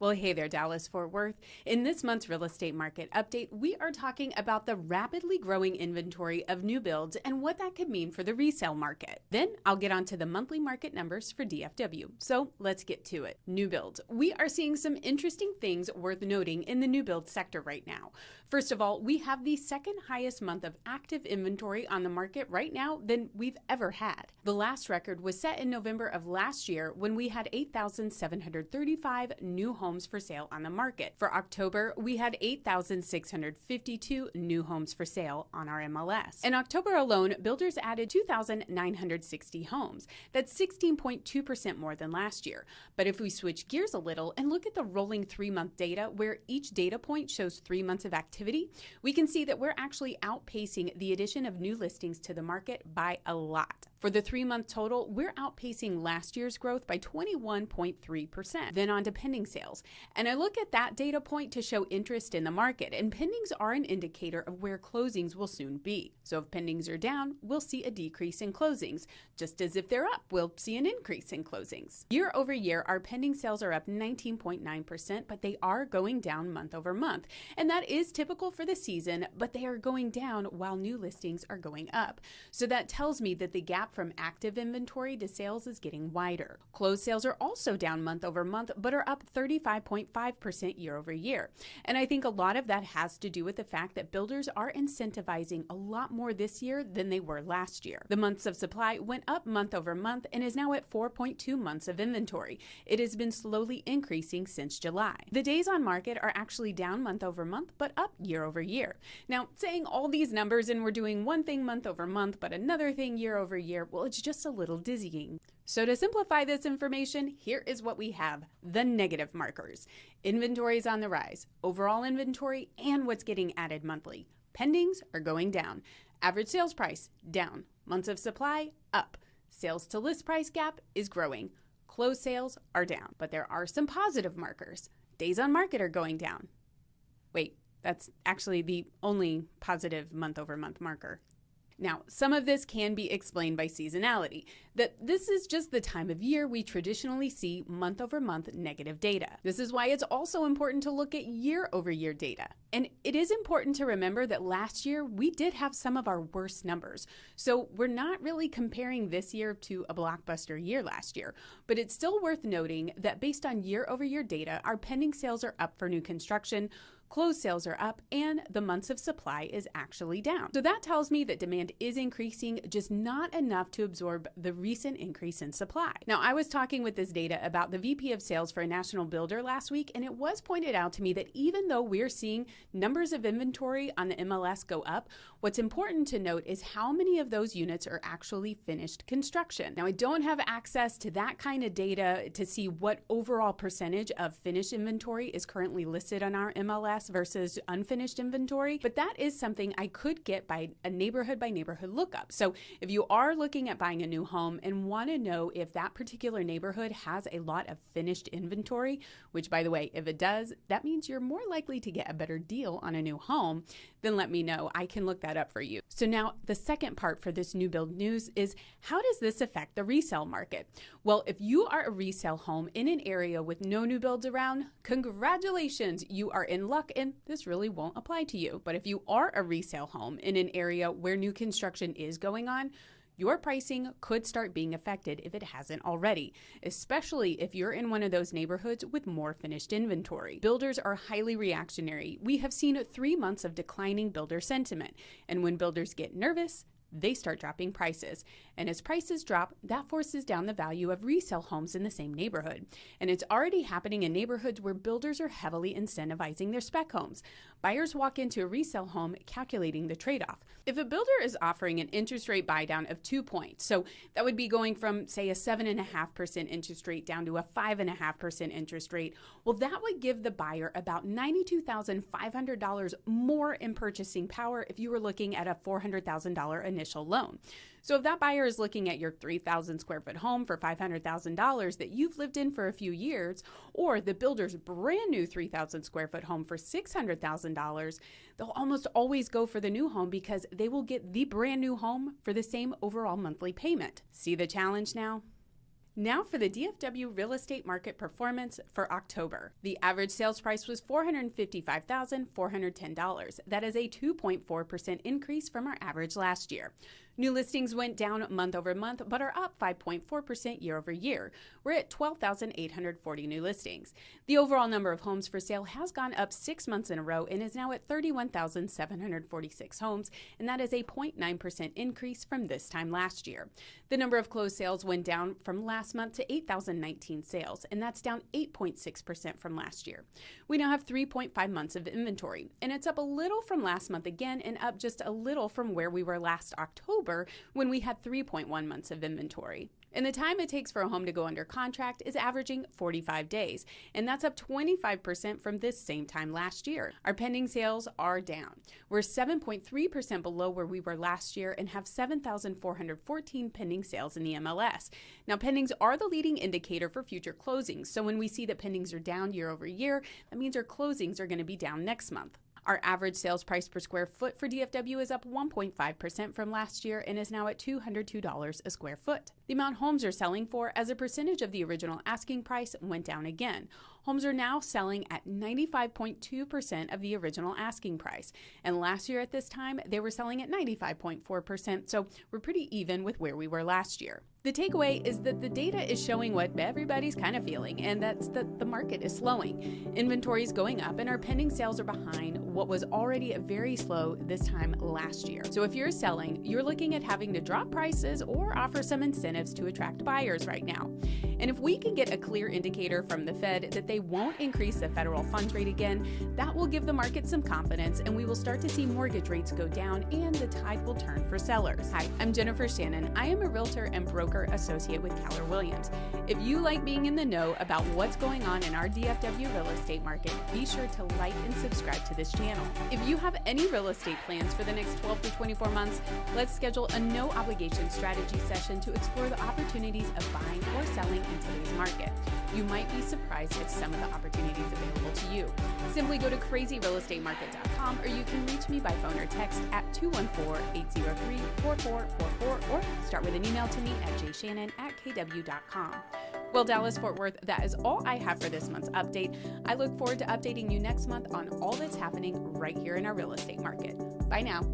Well, hey there, Dallas Fort Worth. In this month's real estate market update, we are talking about the rapidly growing inventory of new builds and what that could mean for the resale market. Then I'll get onto the monthly market numbers for DFW. So let's get to it. New builds. We are seeing some interesting things worth noting in the new build sector right now. First of all, we have the second highest month of active inventory on the market right now than we've ever had. The last record was set in November of last year when we had 8,735 new homes for sale on the market. For October, we had 8,652 new homes for sale on our MLS. In October alone, builders added 2,960 homes. That's 16.2% more than last year. But if we switch gears a little and look at the rolling 3-month data, where each data point shows 3 months of activity, we can see that we're actually outpacing the addition of new listings to the market by a lot. For the 3-month total, we're outpacing last year's growth by 21.3%. Then on to pending sales. And I look at that data point to show interest in the market, and pendings are an indicator of where closings will soon be. So if pendings are down, we'll see a decrease in closings. Just as if they're up, we'll see an increase in closings. Year over year, our pending sales are up 19.9%, but they are going down month over month. And that is typical for the season, but they are going down while new listings are going up. So that tells me that the gap from active inventory to sales is getting wider. Closed sales are also down month over month, but are up 35.5% year over year. And I think a lot of that has to do with the fact that builders are incentivizing a lot more this year than they were last year. The months of supply went up month over month and is now at 4.2 months of inventory. It has been slowly increasing since July. The days on market are actually down month over month, but up year over year. Now, saying all these numbers and we're doing one thing month over month, but another thing year over year, well, it's just a little dizzying. So to simplify this information, here is what we have: the negative markers. Inventory is on the rise, overall inventory, and what's getting added monthly. Pendings are going down. Average sales price, down. Months of supply, up. Sales to list price gap is growing. Closed sales are down. But there are some positive markers. Days on market are going down. Wait, that's actually the only positive month over month marker. Now, some of this can be explained by seasonality, that this is just the time of year we traditionally see month over month negative data. This is why it's also important to look at year over year data. And it is important to remember that last year we did have some of our worst numbers. So we're not really comparing this year to a blockbuster year last year, but it's still worth noting that based on year over year data, our pending sales are up for new construction, closed sales are up, and the months of supply is actually down. So that tells me that demand is increasing, just not enough to absorb the recent increase in supply. Now, I was talking with this data about the VP of sales for a national builder last week, and it was pointed out to me that even though we're seeing numbers of inventory on the MLS go up, what's important to note is how many of those units are actually finished construction. Now, I don't have access to that kind of data to see what overall percentage of finished inventory is currently listed on our MLS versus unfinished inventory, but that is something I could get by neighborhood lookup. So if you are looking at buying a new home and want to know if that particular neighborhood has a lot of finished inventory, which by the way, if it does, that means you're more likely to get a better deal on a new home, then let me know. I can look that up for you. So now the second part for this new build news is, how does this affect the resale market? Well, if you are a resale home in an area with no new builds around, congratulations, you are in luck and this really won't apply to you. But if you are a resale home in an area where new construction is going on, your pricing could start being affected if it hasn't already, especially if you're in one of those neighborhoods with more finished inventory. Builders are highly reactionary. We have seen 3 months of declining builder sentiment, and when builders get nervous, they start dropping prices. And as prices drop, that forces down the value of resale homes in the same neighborhood. And it's already happening in neighborhoods where builders are heavily incentivizing their spec homes. Buyers walk into a resale home calculating the trade-off. If a builder is offering an interest rate buy down of 2 points, so that would be going from, say, a 7.5% interest rate down to a 5.5% interest rate, well, that would give the buyer about $92,500 more in purchasing power if you were looking at a $400,000 initial loan. So if that buyer is looking at your 3,000 square foot home for $500,000 that you've lived in for a few years, or the builder's brand new 3,000 square foot home for $600,000, they'll almost always go for the new home because they will get the brand new home for the same overall monthly payment. See the challenge now? Now for the DFW real estate market performance for October. The average sales price was $455,410. That is a 2.4% increase from our average last year. New listings went down month over month, but are up 5.4% year over year. We're at 12,840 new listings. The overall number of homes for sale has gone up 6 months in a row and is now at 31,746 homes, and that is a 0.9% increase from this time last year. The number of closed sales went down from last month to 8,019 sales, and that's down 8.6% from last year. We now have 3.5 months of inventory, and it's up a little from last month again and up just a little from where we were last October when we had 3.1 months of inventory. And the time it takes for a home to go under contract is averaging 45 days, and that's up 25% from this same time last year. Our pending sales are down. We're 7.3% below where we were last year and have 7,414 pending sales in the MLS. Now, pendings are the leading indicator for future closings, so when we see that pendings are down year over year, that means our closings are going to be down next month. Our average sales price per square foot for DFW is up 1.5% from last year and is now at $202 a square foot. The amount homes are selling for as a percentage of the original asking price went down again. Homes are now selling at 95.2% of the original asking price. And last year at this time, they were selling at 95.4%, so we're pretty even with where we were last year. The takeaway is that the data is showing what everybody's kind of feeling, and that's that the market is slowing. Inventory is going up, and our pending sales are behind what was already very slow this time last year. So if you're selling, you're looking at having to drop prices or offer some incentives to attract buyers right now. And if we can get a clear indicator from the Fed that they won't increase the federal funds rate again, that will give the market some confidence, and we will start to see mortgage rates go down and the tide will turn for sellers. Hi, I'm JShannon. I am a realtor and broker associate with Keller Williams. If you like being in the know about what's going on in our DFW real estate market, be sure to like and subscribe to this channel. If you have any real estate plans for the next 12 to 24 months, let's schedule a no obligation strategy session to explore the opportunities of buying or selling in today's market. You might be surprised at some of the opportunities available to you. Simply go to crazyrealestatemarket.com, or you can reach me by phone or text at 214-803-4444 or start with an email to me at JShannon@kw.com. Well, Dallas-Fort Worth, that is all I have for this month's update. I look forward to updating you next month on all that's happening right here in our real estate market. Bye now.